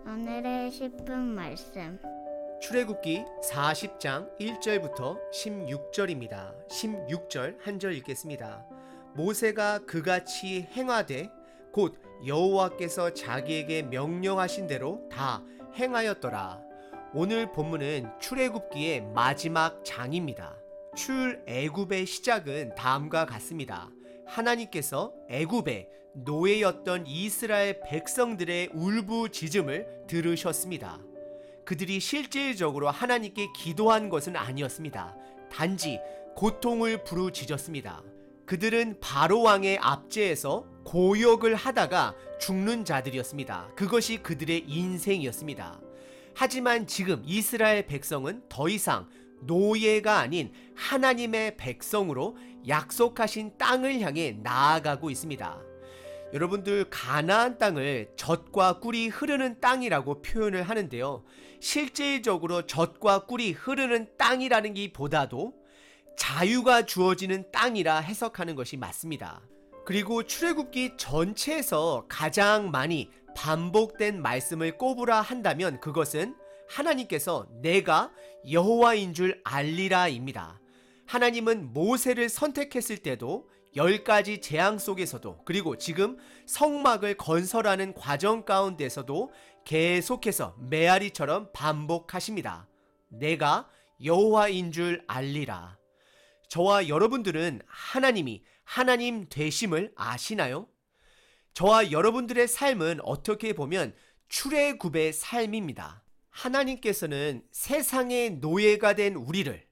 오늘의 10분 말씀. 출애굽기 40장 1절부터 16절입니다. 16절 한 절 읽겠습니다. 모세가 그같이 행하되 곧 여호와께서 자기에게 명령하신 대로 다 행하였더라. 오늘 본문은 출애굽기의 마지막 장입니다. 출애굽의 시작은 다음과 같습니다. 하나님께서 애굽의 노예였던 이스라엘 백성들의 울부짖음을 들으셨습니다. 그들이 실질적으로 하나님께 기도한 것은 아니었습니다. 단지 고통을 부르짖었습니다. 그들은 바로 왕의 압제에서 고역을 하다가 죽는 자들이었습니다. 그것이 그들의 인생이었습니다. 하지만 지금 이스라엘 백성은 더 이상 노예가 아닌 하나님의 백성으로 약속하신 땅을 향해 나아가고 있습니다. 여러분들, 가나안 땅을 젖과 꿀이 흐르는 땅이라고 표현을 하는데요. 실질적으로 젖과 꿀이 흐르는 땅이라는 것보다도 자유가 주어지는 땅이라 해석하는 것이 맞습니다. 그리고 출애굽기 전체에서 가장 많이 반복된 말씀을 꼽으라 한다면 그것은 하나님께서 내가 여호와인 줄 알리라입니다. 하나님은 모세를 선택했을 때도 10가지 재앙 속에서도, 그리고 지금 성막을 건설하는 과정 가운데서도 계속해서 메아리처럼 반복하십니다. 내가 여호와인 줄 알리라. 저와 여러분들은 하나님이 하나님 되심을 아시나요? 저와 여러분들의 삶은 어떻게 보면 출애굽의 삶입니다. 하나님께서는 세상의 노예가 된 우리를,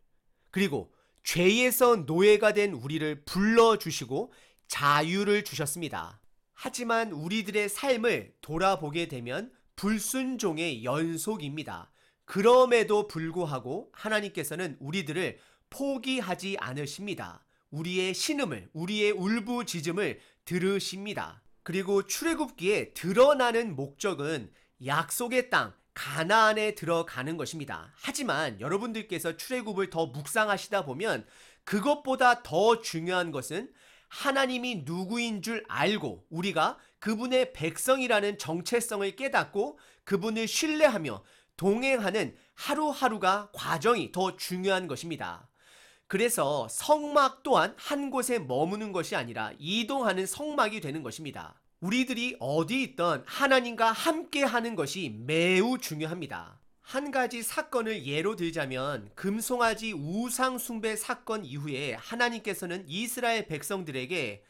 그리고 죄에서 노예가 된 우리를 불러주시고 자유를 주셨습니다. 하지만 우리들의 삶을 돌아보게 되면 불순종의 연속입니다. 그럼에도 불구하고 하나님께서는 우리들을 포기하지 않으십니다. 우리의 신음을, 우리의 울부짖음을 들으십니다. 그리고 출애굽기에 드러나는 목적은 약속의 땅 가나안에 들어가는 것입니다. 하지만 여러분들께서 출애굽을 더 묵상하시다 보면 그것보다 더 중요한 것은 하나님이 누구인 줄 알고 우리가 그분의 백성이라는 정체성을 깨닫고 그분을 신뢰하며 동행하는 하루하루가 과정이 더 중요한 것입니다. 그래서 성막 또한 한 곳에 머무는 것이 아니라 이동하는 성막이 되는 것입니다. 우리들이 어디 있던 하나님과 함께 하는 것이 매우 중요합니다. 한 가지 사건을 예로 들자면 금송아지 우상 숭배 사건 이후에 하나님께서는 이스라엘 백성들에게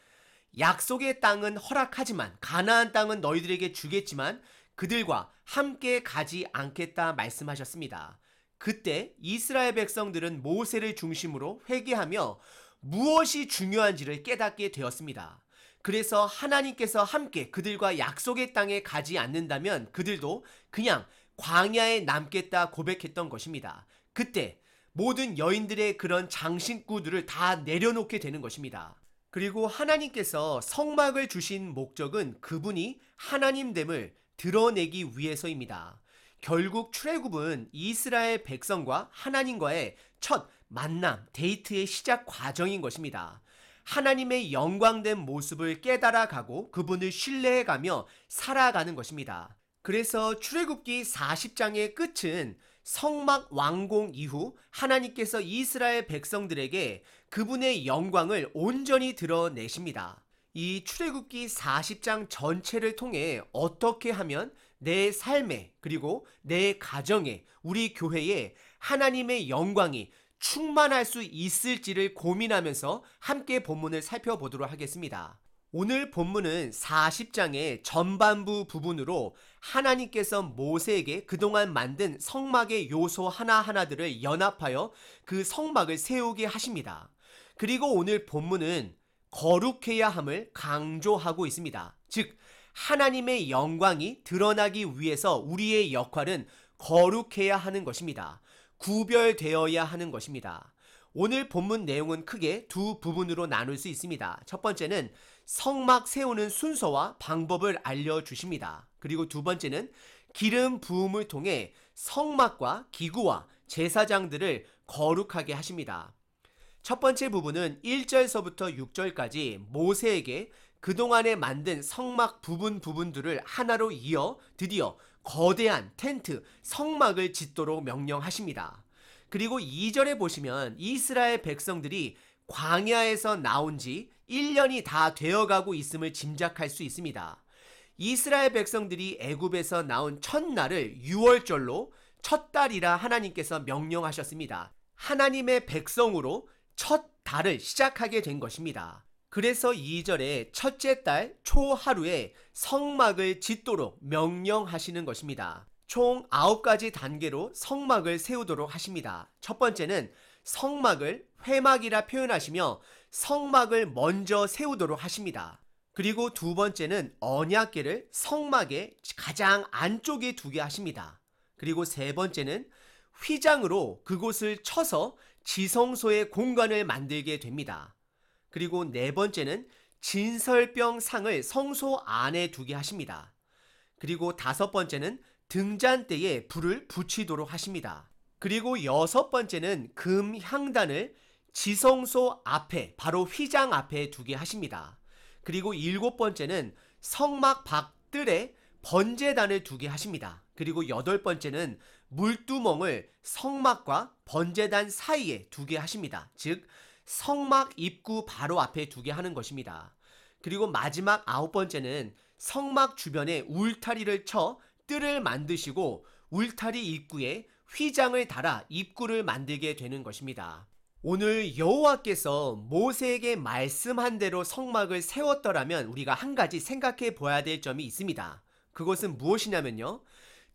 약속의 땅은 허락하지만 가나안 땅은 너희들에게 주겠지만 그들과 함께 가지 않겠다 말씀하셨습니다. 그때 이스라엘 백성들은 모세를 중심으로 회개하며 무엇이 중요한지를 깨닫게 되었습니다. 그래서 하나님께서 함께 그들과 약속의 땅에 가지 않는다면 그들도 그냥 광야에 남겠다 고백했던 것입니다. 그때 모든 여인들의 그런 장신구들을 다 내려놓게 되는 것입니다. 그리고 하나님께서 성막을 주신 목적은 그분이 하나님됨을 드러내기 위해서입니다. 결국 출애굽은 이스라엘 백성과 하나님과의 첫 만남, 데이트의 시작 과정인 것입니다. 하나님의 영광된 모습을 깨달아가고 그분을 신뢰해가며 살아가는 것입니다. 그래서 출애굽기 40장의 끝은 성막 완공 이후 하나님께서 이스라엘 백성들에게 그분의 영광을 온전히 드러내십니다. 이 출애굽기 40장 전체를 통해 어떻게 하면 내 삶에 그리고 내 가정에 우리 교회에 하나님의 영광이 충만할 수 있을지를 고민하면서 함께 본문을 살펴보도록 하겠습니다. 오늘 본문은 40장의 전반부 부분으로 하나님께서 모세에게 그동안 만든 성막의 요소 하나하나들을 연합하여 그 성막을 세우게 하십니다. 그리고 오늘 본문은 거룩해야 함을 강조하고 있습니다. 즉 하나님의 영광이 드러나기 위해서 우리의 역할은 거룩해야 하는 것입니다. 구별되어야 하는 것입니다. 오늘 본문 내용은 크게 두 부분으로 나눌 수 있습니다. 첫 번째는 성막 세우는 순서와 방법을 알려주십니다. 그리고 두 번째는 기름 부음을 통해 성막과 기구와 제사장들을 거룩하게 하십니다. 첫 번째 부분은 1절서부터 6절까지 모세에게 그동안에 만든 성막 부분들을 하나로 이어 드디어 거대한 텐트, 성막을 짓도록 명령하십니다. 그리고 2절에 보시면 이스라엘 백성들이 광야에서 나온 지 1년이 다 되어가고 있음을 짐작할 수 있습니다. 이스라엘 백성들이 애굽에서 나온 첫날을 6월절로 첫 달이라 하나님께서 명령하셨습니다. 하나님의 백성으로 첫 달을 시작하게 된 것입니다. 그래서 2절에 첫째 달 초하루에 성막을 짓도록 명령하시는 것입니다. 총 9가지 단계로 성막을 세우도록 하십니다. 첫 번째는 성막을 회막이라 표현하시며 성막을 먼저 세우도록 하십니다. 그리고 두 번째는 언약궤를 성막의 가장 안쪽에 두게 하십니다. 그리고 세 번째는 휘장으로 그곳을 쳐서 지성소의 공간을 만들게 됩니다. 그리고 네 번째는 진설병 상을 성소 안에 두게 하십니다. 그리고 다섯 번째는 등잔대에 불을 붙이도록 하십니다. 그리고 여섯 번째는 금 향단을 지성소 앞에, 바로 휘장 앞에 두게 하십니다. 그리고 일곱 번째는 성막 밖뜰에 번제단을 두게 하십니다. 그리고 여덟 번째는 물두멍을 성막과 번제단 사이에 두게 하십니다. 즉 성막 입구 바로 앞에 두게 하는 것입니다. 그리고 마지막 아홉 번째는 성막 주변에 울타리를 쳐 뜰을 만드시고 울타리 입구에 휘장을 달아 입구를 만들게 되는 것입니다. 오늘 여호와께서 모세에게 말씀한 대로 성막을 세웠더라면 우리가 한 가지 생각해 보아야 될 점이 있습니다. 그것은 무엇이냐면요,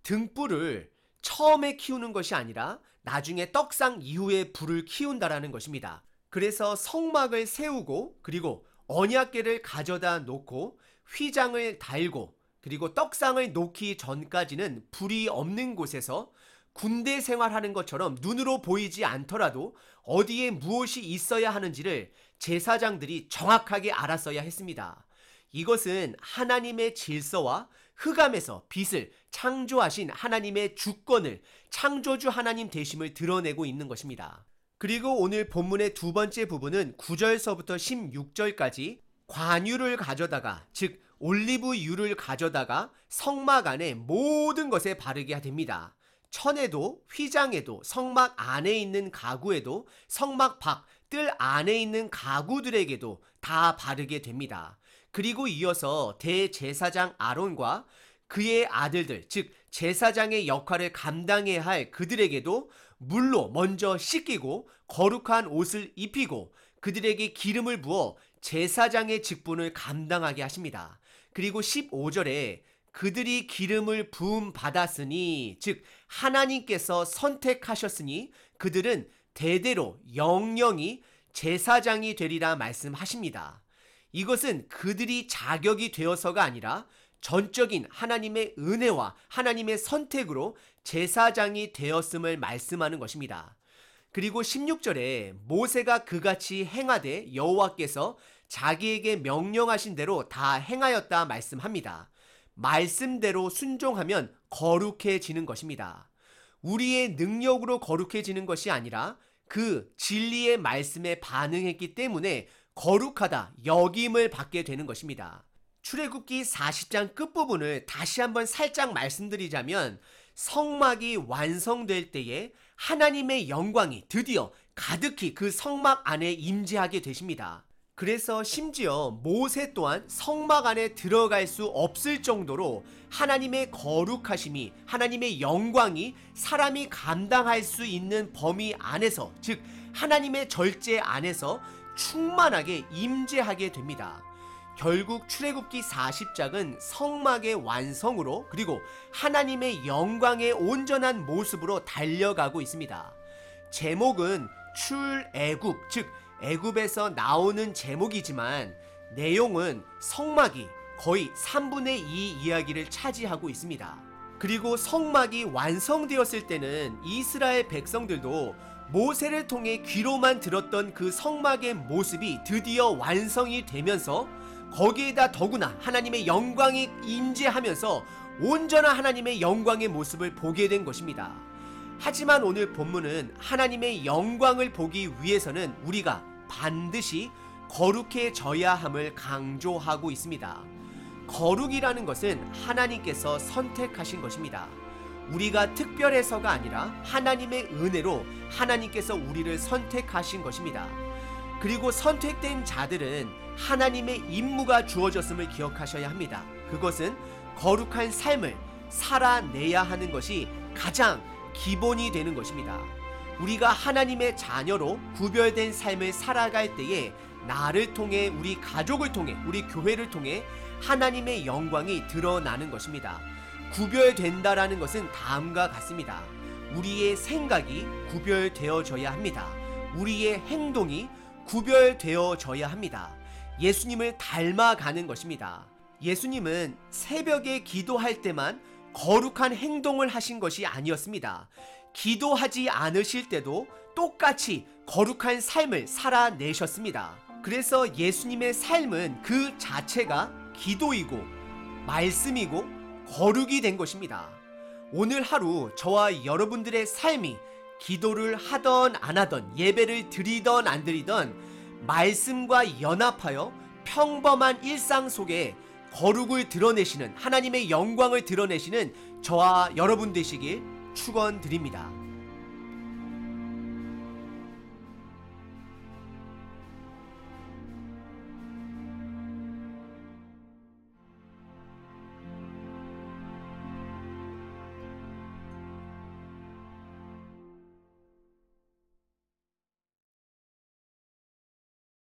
등불을 처음에 키우는 것이 아니라 나중에 떡상 이후에 불을 키운다라는 것입니다. 그래서 성막을 세우고 그리고 언약궤를 가져다 놓고 휘장을 달고 그리고 떡상을 놓기 전까지는 불이 없는 곳에서 군대 생활하는 것처럼 눈으로 보이지 않더라도 어디에 무엇이 있어야 하는지를 제사장들이 정확하게 알았어야 했습니다. 이것은 하나님의 질서와 흑암에서 빛을 창조하신 하나님의 주권을, 창조주 하나님 되심을 드러내고 있는 것입니다. 그리고 오늘 본문의 두 번째 부분은 9절서부터 16절까지 관유를 가져다가, 즉 올리브유를 가져다가 성막 안에 모든 것에 바르게 됩니다. 천에도 휘장에도 성막 안에 있는 가구에도 성막 밖 뜰 안에 있는 가구들에게도 다 바르게 됩니다. 그리고 이어서 대제사장 아론과 그의 아들들, 즉 제사장의 역할을 감당해야 할 그들에게도 물로 먼저 씻기고 거룩한 옷을 입히고 그들에게 기름을 부어 제사장의 직분을 감당하게 하십니다. 그리고 15절에 그들이 기름을 부음 받았으니, 즉 하나님께서 선택하셨으니 그들은 대대로 영영이 제사장이 되리라 말씀하십니다. 이것은 그들이 자격이 되어서가 아니라 전적인 하나님의 은혜와 하나님의 선택으로 제사장이 되었음을 말씀하는 것입니다. 그리고 16절에 모세가 그같이 행하되 여호와께서 자기에게 명령하신 대로 다 행하였다 말씀합니다. 말씀대로 순종하면 거룩해지는 것입니다. 우리의 능력으로 거룩해지는 것이 아니라 그 진리의 말씀에 반응했기 때문에 거룩하다 여김을 받게 되는 것입니다. 출애굽기 40장 끝부분을 다시 한번 살짝 말씀드리자면 성막이 완성될 때에 하나님의 영광이 드디어 가득히 그 성막 안에 임재하게 되십니다. 그래서 심지어 모세 또한 성막 안에 들어갈 수 없을 정도로 하나님의 거룩하심이, 하나님의 영광이 사람이 감당할 수 있는 범위 안에서, 즉 하나님의 절제 안에서 충만하게 임재하게 됩니다. 결국 출애굽기 40장은 성막의 완성으로 그리고 하나님의 영광의 온전한 모습으로 달려가고 있습니다. 제목은 출애굽, 즉 애굽에서 나오는 제목이지만 내용은 성막이 거의 3분의 2 이야기를 차지하고 있습니다. 그리고 성막이 완성되었을 때는 이스라엘 백성들도 모세를 통해 귀로만 들었던 그 성막의 모습이 드디어 완성이 되면서 거기에다 더구나 하나님의 영광이 임재하면서 온전한 하나님의 영광의 모습을 보게 된 것입니다. 하지만 오늘 본문은 하나님의 영광을 보기 위해서는 우리가 반드시 거룩해져야 함을 강조하고 있습니다. 거룩이라는 것은 하나님께서 선택하신 것입니다. 우리가 특별해서가 아니라 하나님의 은혜로 하나님께서 우리를 선택하신 것입니다. 그리고 선택된 자들은 하나님의 임무가 주어졌음을 기억하셔야 합니다. 그것은 거룩한 삶을 살아내야 하는 것이 가장 기본이 되는 것입니다. 우리가 하나님의 자녀로 구별된 삶을 살아갈 때에 나를 통해, 우리 가족을 통해, 우리 교회를 통해 하나님의 영광이 드러나는 것입니다. 구별된다라는 것은 다음과 같습니다. 우리의 생각이 구별되어져야 합니다. 우리의 행동이 구별되어져야 합니다. 예수님을 닮아가는 것입니다. 예수님은 새벽에 기도할 때만 거룩한 행동을 하신 것이 아니었습니다. 기도하지 않으실 때도 똑같이 거룩한 삶을 살아내셨습니다. 그래서 예수님의 삶은 그 자체가 기도이고 말씀이고 거룩이 된 것입니다. 오늘 하루 저와 여러분들의 삶이 기도를 하던 안 하던, 예배를 드리던 안 드리던 말씀과 연합하여 평범한 일상 속에 거룩을 드러내시는, 하나님의 영광을 드러내시는 저와 여러분 되시길 축원드립니다.